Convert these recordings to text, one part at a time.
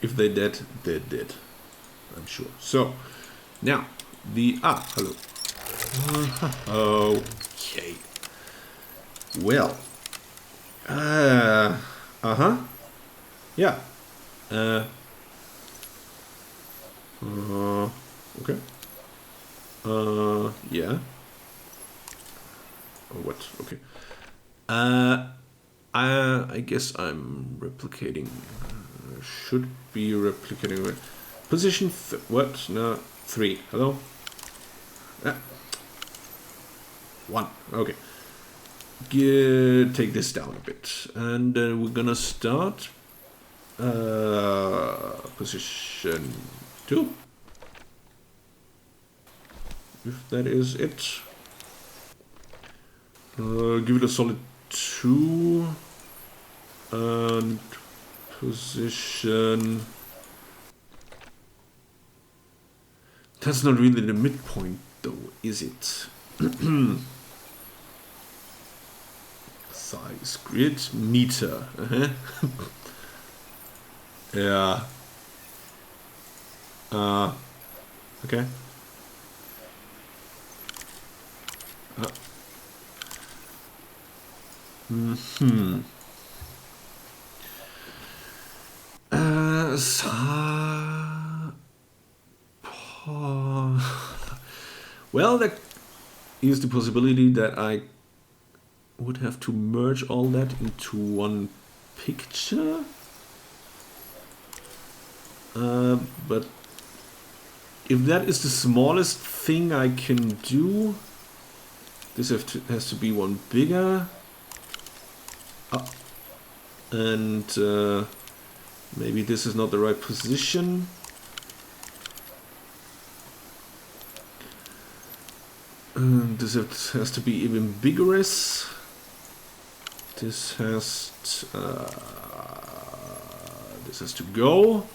If they're dead, they're dead. I'm sure. So, now, hello. Okay. Well. Uh-huh. Yeah. Okay. Yeah. Oh, what? Okay. I guess I'm replicating. Should be replicating. Position. What? No. 3. Hello. 1. Okay. Take this down a bit, and we're gonna start. Position 2. If that is it. Give it a solid 2. And position. That's not really the midpoint, though, is it? Size grid meter. Yeah. Okay. Well, there is the possibility that I would have to merge all that into one picture. But if that is the smallest thing I can do, this has to be one bigger. And maybe this is not the right position. This has to be even biggerous. This has to go.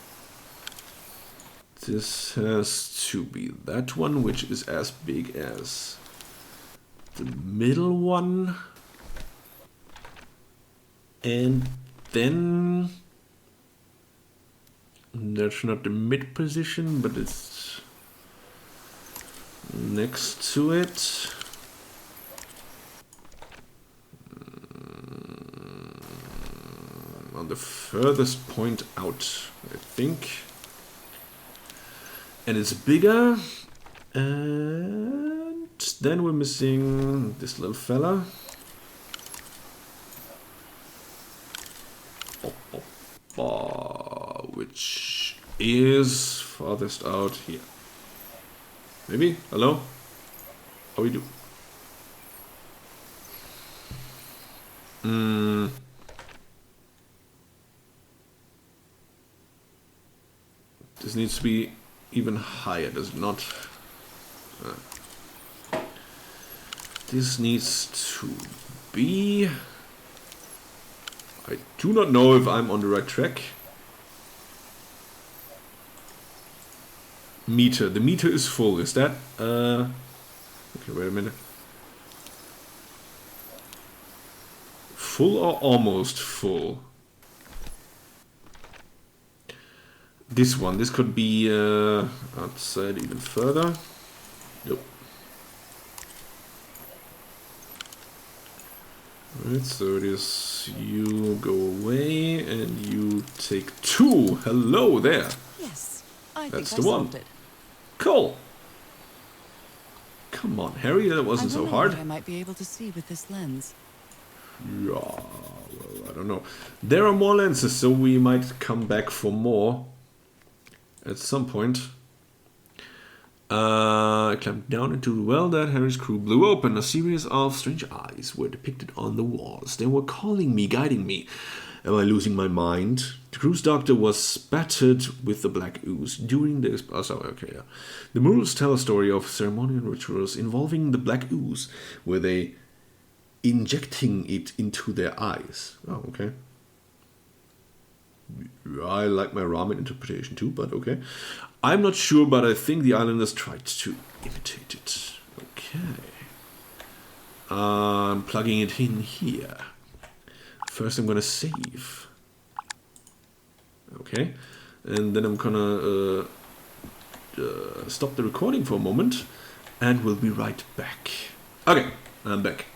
This has to be that one, which is as big as the middle one. And then that's not the mid position, but it's next to it. On the furthest point out, I think. And it's bigger. And then we're missing this little fella. Which is farthest out here. Maybe? Hello? How we do? This needs to be even higher, does it not? This needs to be... I do not know if I'm on the right track. Meter. The meter is full. Is that... Okay, wait a minute. Full or almost full? This one. This could be outside even further. Nope. Alright, so it is you go away and you take 2. Hello there. Yes, I That's think the I one. solved it. Cool. Come on, Harry, that wasn't so hard. What I might be able to see with this lens. Yeah, well, I don't know. There are more lenses, so we might come back for more at some point. I climbed down into the well that Harry's crew blew open. A series of strange eyes were depicted on the walls. They were calling me, guiding me. Am I losing my mind? The crew's doctor was spattered with the black ooze during the... Oh, sorry, okay, yeah. The murals tell a story of ceremonial rituals involving the black ooze, where they injecting it into their eyes. Oh, okay. I like my ramen interpretation too, but okay. I'm not sure, but I think the islanders tried to imitate it. Okay. I'm plugging it in here. First I'm gonna save. Okay. And then I'm gonna stop the recording for a moment, and we'll be right back. Okay, I'm back.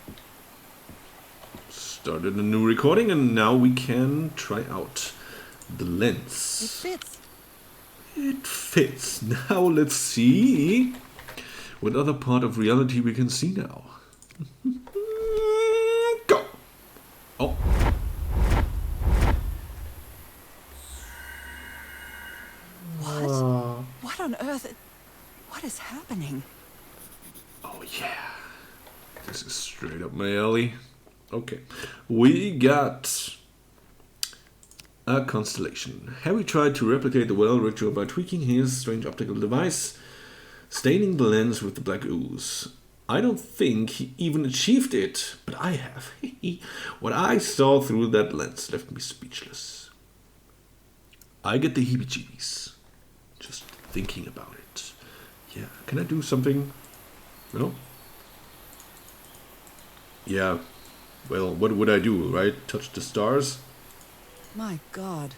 Started a new recording, and now we can try out the lens. It fits. It fits. Now let's see what other part of reality we can see now. Go! Oh. What? What on earth? What is happening? Oh yeah. This is straight up my alley. Okay. We got a constellation. Harry tried to replicate the well ritual by tweaking his strange optical device, staining the lens with the black ooze. I don't think he even achieved it, but I have. What I saw through that lens left me speechless. I get the heebie-jeebies just thinking about it. Yeah, can I do something? No? Yeah, well, what would I do, right? Touch the stars? My God.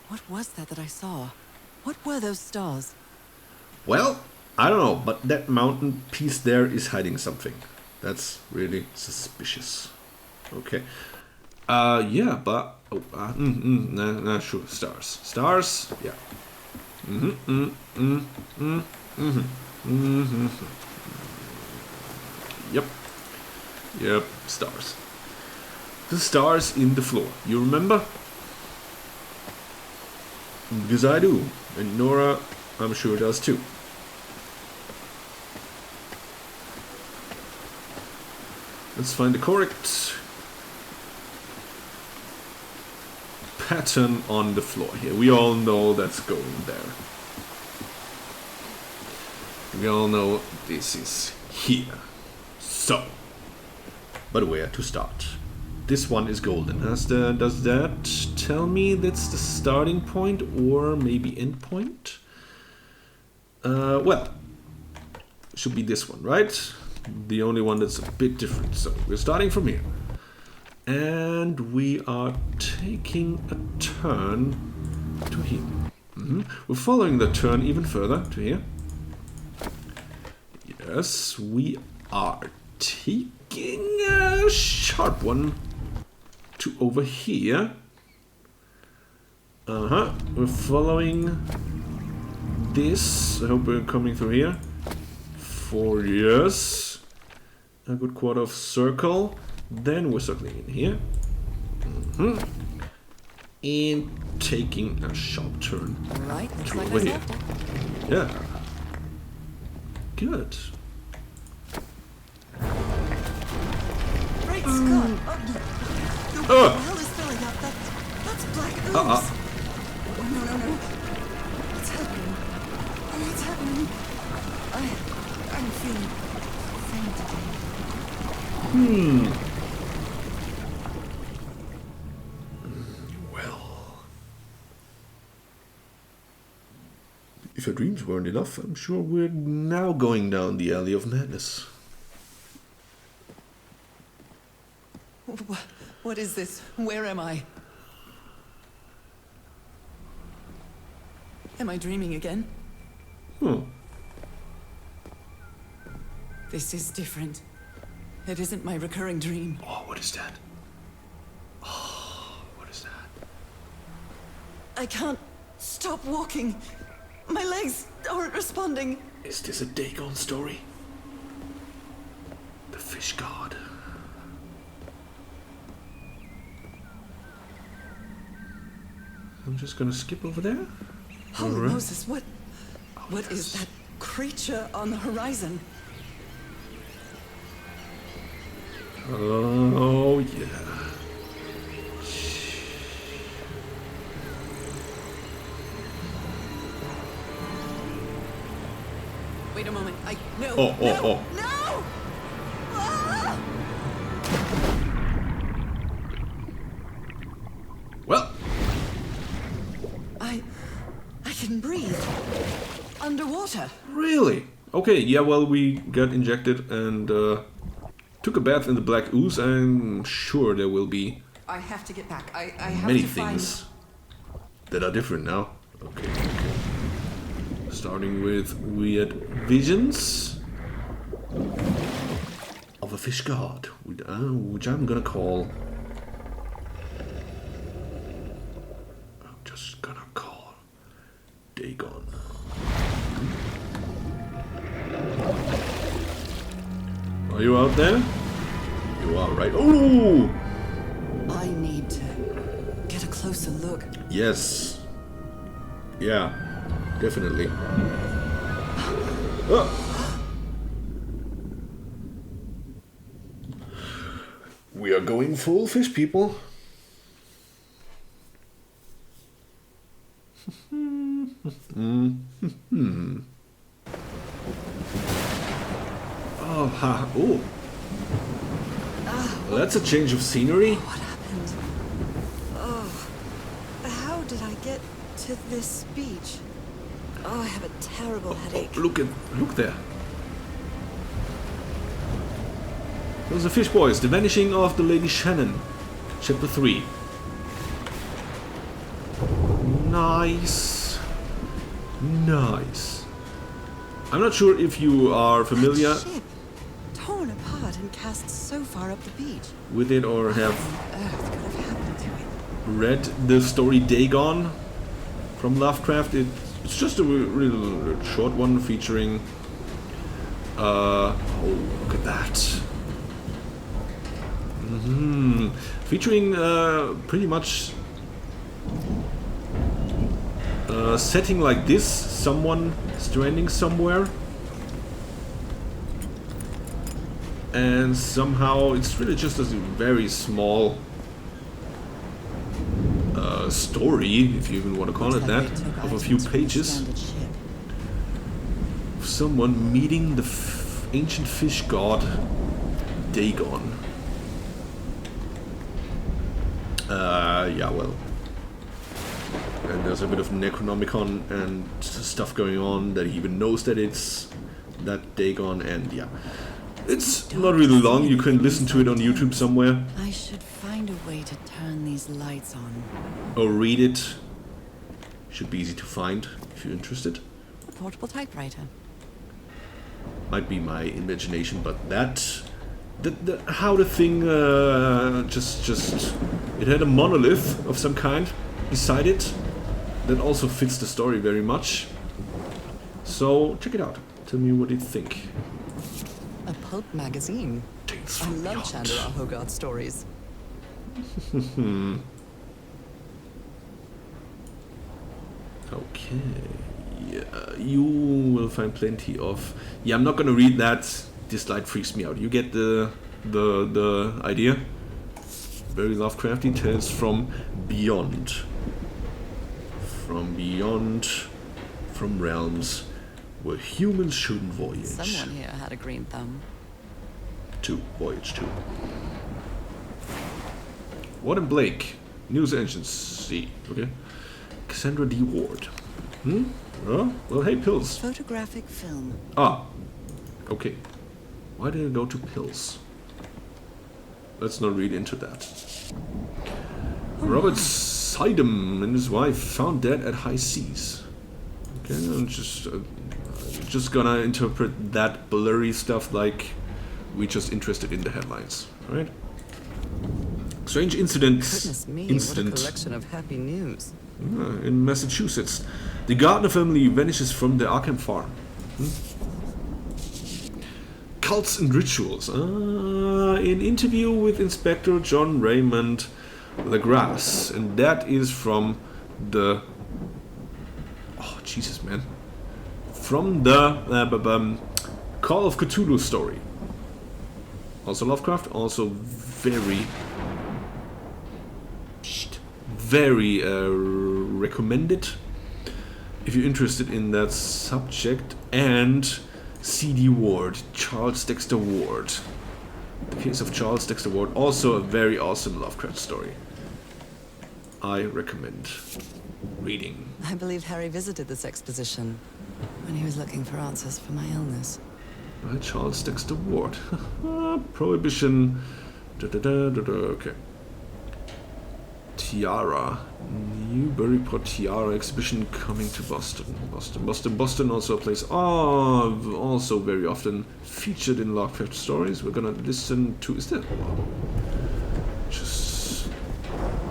What was that I saw? What were those stars? Well, I don't know, but that mountain piece there is hiding something. That's really suspicious. Okay. Yeah, but... Oh, sure, stars. Stars? Yeah. Yep, stars. The stars in the floor. You remember? Because I do. And Norah, I'm sure, does too. Let's find the correct pattern on the floor here. We all know that's going there. We all know this is here. So, but where to start? This one is golden. Does that tell me that's the starting point or maybe end point? Well, should be this one, right? The only one that's a bit different. So we're starting from here. And we are taking a turn to here. We're following the turn even further to here. Yes, we are taking a sharp one to over here. We're following this. I hope we're coming through here. 4 years. A good quarter of circle. Then we're circling in here. And taking a sharp turn. Right, looks to like over I here. solved it. Yeah. Good. Great Scott! The well is filling up. That's black ooze. Oh, no. What's happening? What's happening? I'm feeling faint again. Well, if our dreams weren't enough, I'm sure we're now going down the alley of madness. What is this? Where am I? Am I dreaming again? This is different. It isn't my recurring dream. Oh, what is that? Oh, what is that? I can't stop walking. My legs aren't responding. Is this a Dagon story? The fish god. I'm just gonna skip over there. Holy Alright. Moses, what is that creature on the horizon? Oh, yeah. Wait a moment. No. Oh. No! Ah! Well, I can breathe. Underwater. really? Okay, yeah, well, we got injected and took a bath in the black ooze. I'm sure there will be I have to get back. I have many to find... things that are different now. Okay. Starting with weird visions of a fish god, which I'm gonna call. I'm just gonna call Dagon. Are you out there? You are, right? Oh! I need to get a closer look. Yes. Yeah, definitely. Oh. We are going full fish, people. Oh, ha. Oh. Well, that's a change of scenery. What happened? Oh, how did I get to this beach? Oh, I have a terrible headache. Look there. Those are fish boys. The vanishing of the Lady Shannon. Chapter 3. Nice. Nice. I'm not sure if you are familiar That ship, torn apart and cast so far up the beach. with it or have What on earth could have happened to it? read the story Dagon from Lovecraft. It's just a real short one featuring oh, look at that. Featuring pretty much a setting like this, someone stranding somewhere, and somehow it's really just a very small story, if you even want to call it that, of a few pages of someone meeting the ancient fish god Dagon. Yeah, well, and there's a bit of Necronomicon and stuff going on that he even knows that it's that Dagon, and yeah, it's not really long. You can listen to it on YouTube somewhere I should find a way to turn these lights on. or read it. Should be easy to find if you're interested. A portable typewriter. Might be my imagination, but how the thing just it had a monolith of some kind beside it that also fits the story very much. So check it out. Tell me what you think. A pulp magazine. Tales I from love Beyond. Chandra Hogarth stories. Okay. Yeah, you will find plenty of. Yeah, I'm not gonna read that. This slide freaks me out. You get the idea. Very Lovecrafty. Tales from beyond. From beyond. From realms where humans shouldn't voyage. Someone here had a green thumb. Voyage 2. Warden Blake. News agency. Okay. Cassandra D. Ward. Oh, well, hey, pills. Photographic film. Ah. Okay. Why did I go to pills? Let's not read into that. Robert Sidham and his wife found dead at high seas. Okay, I'm just gonna interpret that blurry stuff like we just interested in the headlines, right? Strange incident. Goodness me, what a collection of happy news. In Massachusetts, the Gardner family vanishes from the Arkham farm. Cults and rituals. An interview with Inspector John Raymond LaGrasse, and that is from the. Oh Jesus, man! From the Call of Cthulhu story. Also Lovecraft. Also very recommended if you're interested in that subject. And C.D. Ward, Charles Dexter Ward. The Case of Charles Dexter Ward, also a very awesome Lovecraft story. I recommend reading. I believe Harry visited this exposition when he was looking for answers for my illness. By Charles Dexter Ward. Prohibition. Okay. Tiara. Newburyport Tiara exhibition coming to Boston. Boston also a place also very often featured in Lovecraft stories. We're gonna listen to... Is that... Just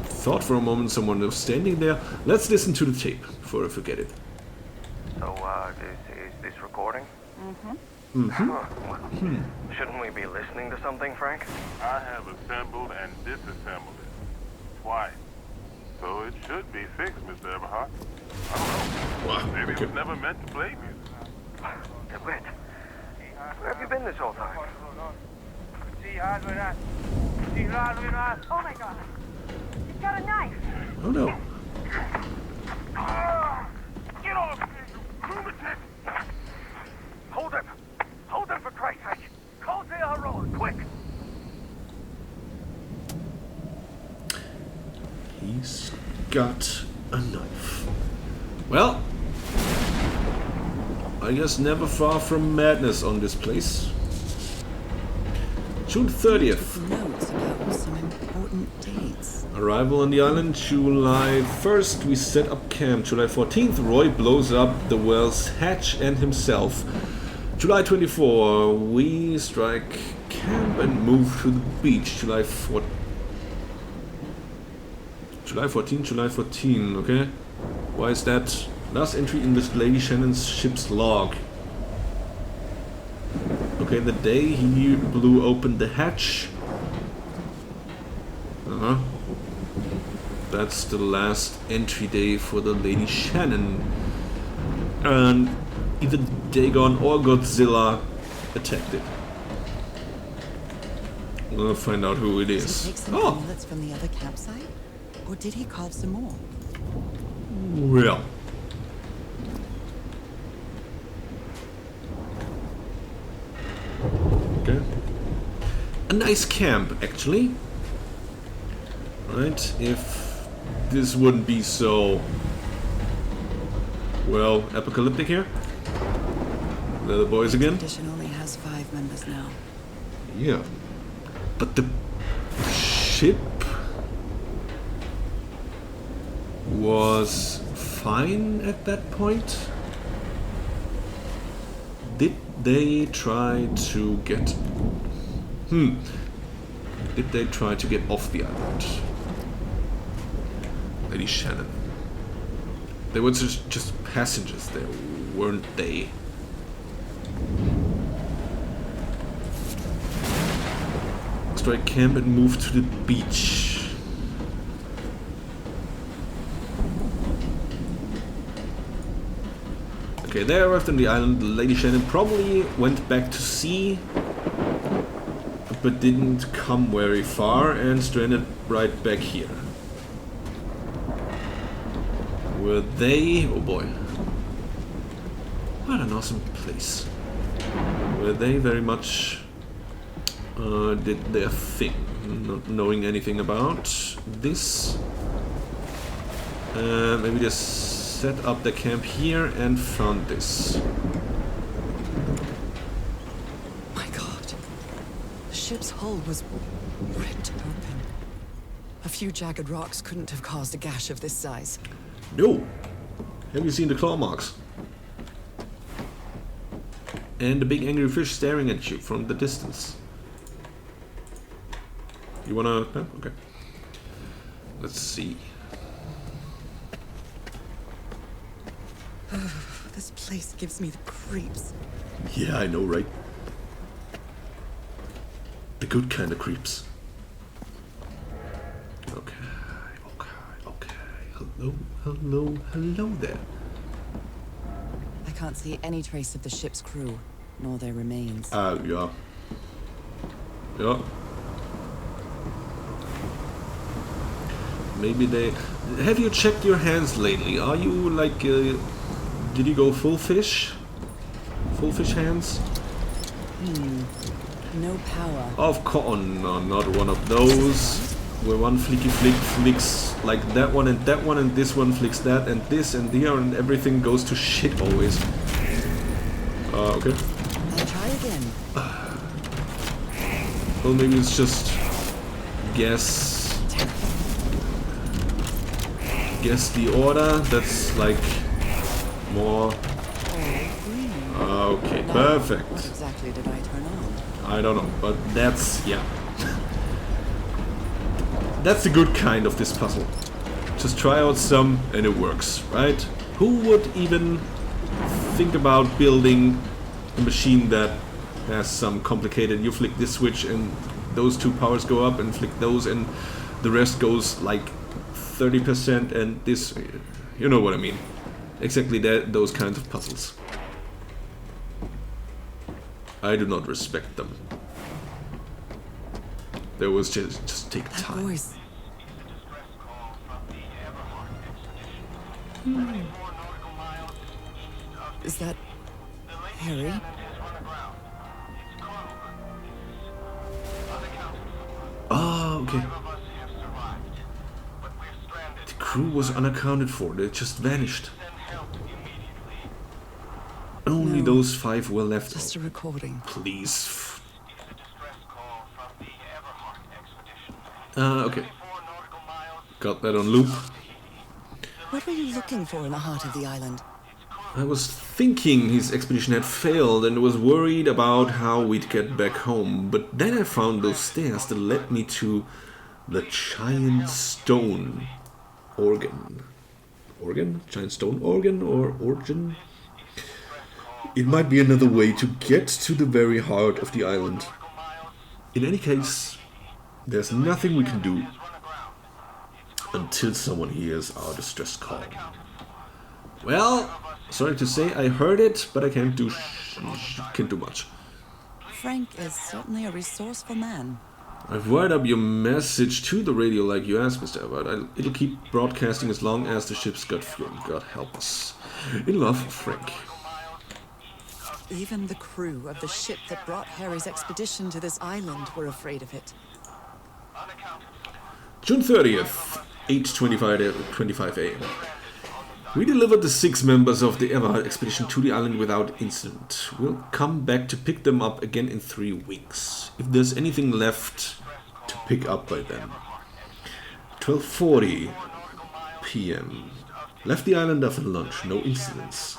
thought for a moment someone was standing there. Let's listen to the tape before I forget it. So, is this recording? Shouldn't we be listening to something, Frank? I have assembled and disassembled it twice. So it should be fixed, Mr. Eberhardt. I don't know. Wow, Maybe okay. it was never meant to play music. Wait. Where have you been this whole time? Oh my god. He's got a knife. Oh no. Get off me, you lunatic! Hold him! Hold him for Christ's sake! Call the road, quick! He's got a knife. Well, I guess never far from madness on this place. June 30th. Notes about some important dates. Arrival on the island, July 1st. We set up camp. July 14th, Roy blows up the well's hatch and himself. July 24, we strike camp and move to the beach. July 14, okay. Why is that? Last entry in this Lady Shannon's ship's log. Okay, the day he blew open the hatch. That's the last entry day for the Lady Shannon. And either Dagon or Godzilla attacked it. We'll find out who it Did he is. take some Oh, amulets from the other campsite? Or did he carve some more? well. Okay. A nice camp, actually. Right? If this wouldn't be so, well, apocalyptic here. They're the boys again. Expedition only has 5 members now. Yeah. But the ship was fine at that point. Did they try to get... Did they try to get off the island? Lady Shannon. They were just passengers there, weren't they? Strike camp and move to the beach. Okay, they arrived on the island. Lady Shannon probably went back to sea, but didn't come very far and stranded right back here. Were they... Oh boy. What an awesome place. Were they very much... did their thing, not knowing anything about this. Maybe they set up the camp here and found this. My god. The ship's hull was ripped open. A few jagged rocks couldn't have caused a gash of this size. No! Have you seen the claw marks? And the big angry fish staring at you from the distance. You wanna... No? Okay. Let's see. This place gives me the creeps. Yeah, I know, right? The good kind of creeps. Okay. Hello there. I can't see any trace of the ship's crew, nor their remains. Yeah. Yeah. Maybe they... Have you checked your hands lately? Are you like... did you go full fish? Full fish hands? No power. Of course, oh, no, not one of those. Where one flicky flick flicks like that one, and this one flicks that, and this, and there, and everything goes to shit always. Okay. I'll try again. Well, maybe it's just gas. guess the order. That's like more. Okay, perfect. What exactly did I turn on? I don't know, but that's, yeah. That's the good kind of this puzzle. Just try out some and it works, right? Who would even think about building a machine that has some complicated, you flick this switch and those two powers go up, and flick those and the rest goes like 30%, and this, you know what I mean. Exactly that, those kinds of puzzles. I do not respect them. There was just take That time. voice. Is that Harry? Ah, okay. The crew was unaccounted for. They just vanished. Only No. those 5 were left. Just a recording. Please. Okay. Got that on loop. What were you looking for in the heart of the island? I was thinking his expedition had failed and was worried about how we'd get back home, but then I found those stairs that led me to the giant stone organ. Organ? Giant stone organ or origin? It might be another way to get to the very heart of the island. In any case, there's nothing we can do until someone hears our distress call. Well, sorry to say, I heard it, but I can't do much. Frank is certainly a resourceful man. I've wired up your message to the radio like you asked, Mr. Everett. It'll keep broadcasting as long as the ship's got fuel. God help us. In love, Frank. Even the crew of the ship that brought Harry's expedition to this island were afraid of it. June 30th, 8:25 a.m. We delivered the 6 members of the Everhard expedition to the island without incident. We'll come back to pick them up again in 3 weeks, if there's anything left to pick up by then. 12:40 p.m. Left the island after lunch, no incidents.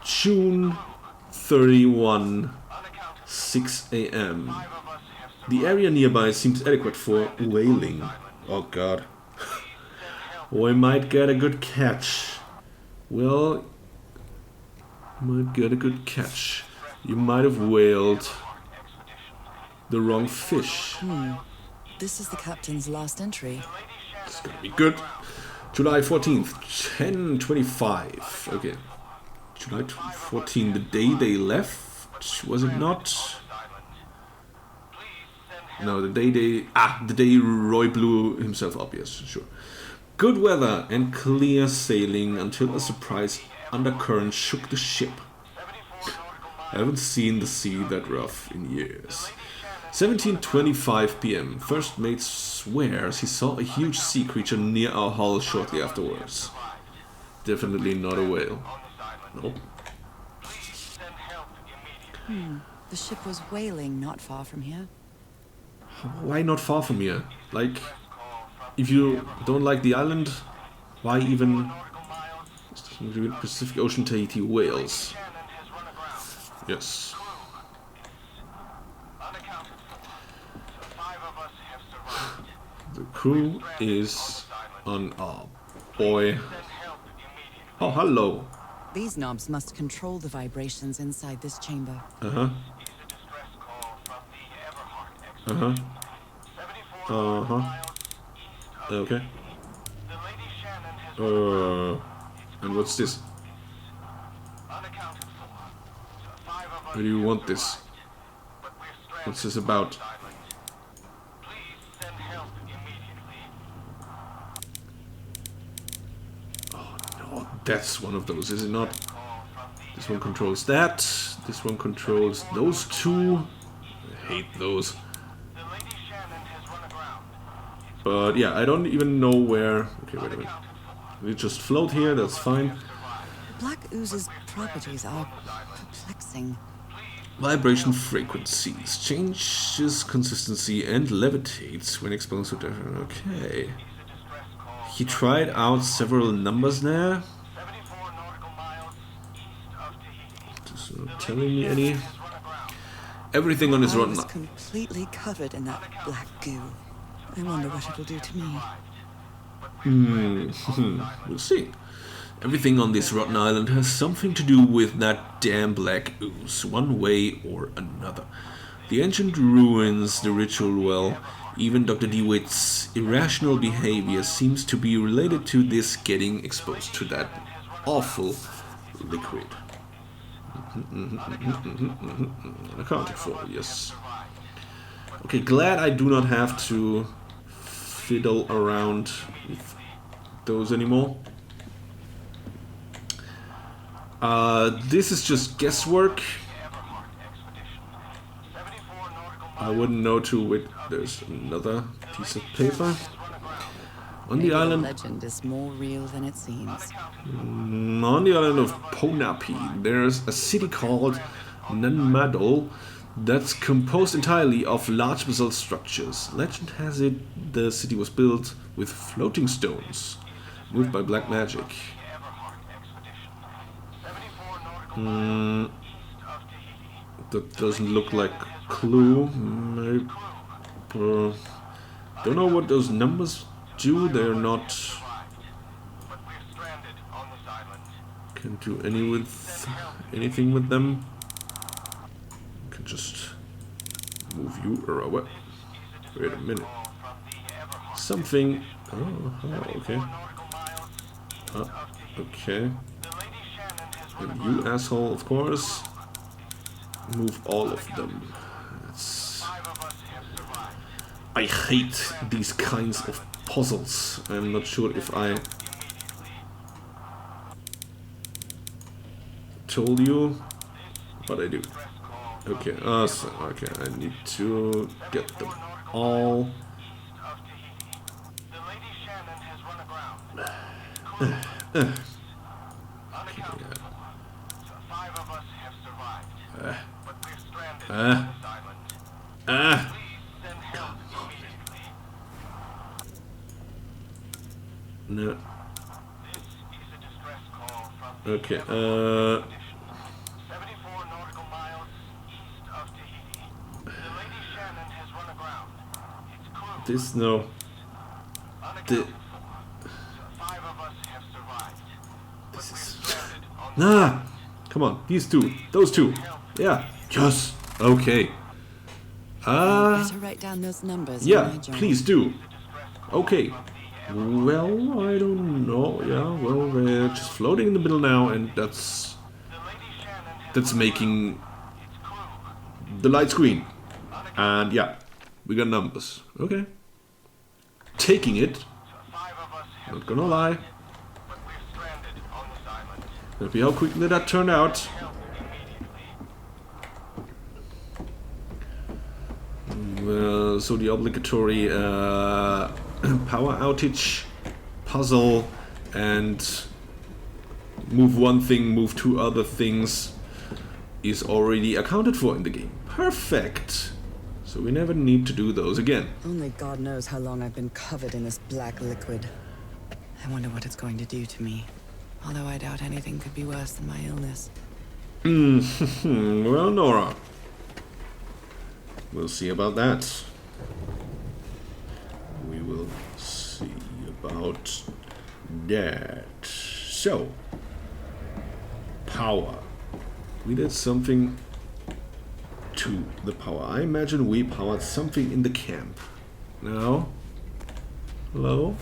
June 31, 6 a.m. The area nearby seems adequate for whaling. Oh god. We might get a good catch. Well, might get a good catch. You might have whaled the wrong fish. This is the captain's last entry. It's gonna be good. July 14th, 10:25. Okay. July 14th, the day they left, was it not? No, the day Roy blew himself up, yes, sure. Good weather and clear sailing until a surprise undercurrent shook the ship. I haven't seen the sea that rough in years. 17:25 p.m. First mate swears he saw a huge sea creature near our hull shortly afterwards. Definitely not a whale. Nope. The ship was whaling not far from here. Why not far from here? Like, if you don't like the island, why even Pacific Ocean Tahiti whales? Yes. The crew is on. Oh boy. Oh, hello. These knobs must control the vibrations inside this chamber. Uh-huh. Uh-huh. Uh-huh. Okay. And what's this? Where do you want this? What's this about? Oh no, that's one of those, is it not? This one controls that. This one controls those two. I hate those. But yeah, I don't even know where. Okay, wait a minute. We just float here, that's fine. Black ooze's properties are perplexing. Vibration frequencies. Changes consistency and levitates when exposed to different. Okay. he tried out several numbers there. 74 nautical miles east of Tahiti. Just not telling me any. Everything on his I rotten. was completely covered in that black goo. I wonder what it'll do to me. We'll see. Everything on this rotten island has something to do with that damn black ooze, one way or another. The ancient ruins, the ritual well, even Dr. DeWitt's irrational behavior seems to be related to this getting exposed to that awful liquid. Accounted for, yes. Okay, glad I do not have to fiddle around with those anymore. This is just guesswork. I wouldn't know too. Wait, there's another piece of paper. On the Maybe island, legend is more real than it seems. on the island of Ponape, there's a city called Nanmadol that's composed entirely of large basalt structures. Legend has it the city was built with floating stones, moved by black magic. That doesn't look like a clue. Maybe, don't know what those numbers do. They're not. Can't do anything with them. Can just move you or what? Wait a minute. Something. Oh, okay. Okay. And you asshole, of course. Move all of them. I hate these kinds of puzzles. I'm not sure if I told you, but I do. Okay, so, okay, I need to get them all. No. Okay, 74 nautical miles east of Tahiti. The Lady Shannon has run aground. Its crew, this, no. The, 5 of us have survived. this is. Stranded on Nah! Come on, these two. Those two. Yeah. Yes. Okay. Better write down those numbers in Yeah, my journal. please do. Okay. Well, I don't know. Yeah, well, we're just floating in the middle now, and that's making the light screen. And yeah, we got numbers. Okay. Taking it. Not gonna lie. Let's see how quickly that turned out. So the obligatory power outage puzzle and move one thing, move two other things is already accounted for in the game. Perfect! So we never need to do those again. Only God knows how long I've been covered in this black liquid. I wonder what it's going to do to me. Although I doubt anything could be worse than my illness. Well, Norah. We'll see about that. We will see about that. So, power. We did something to the power. I imagine we powered something in the camp. Now, hello?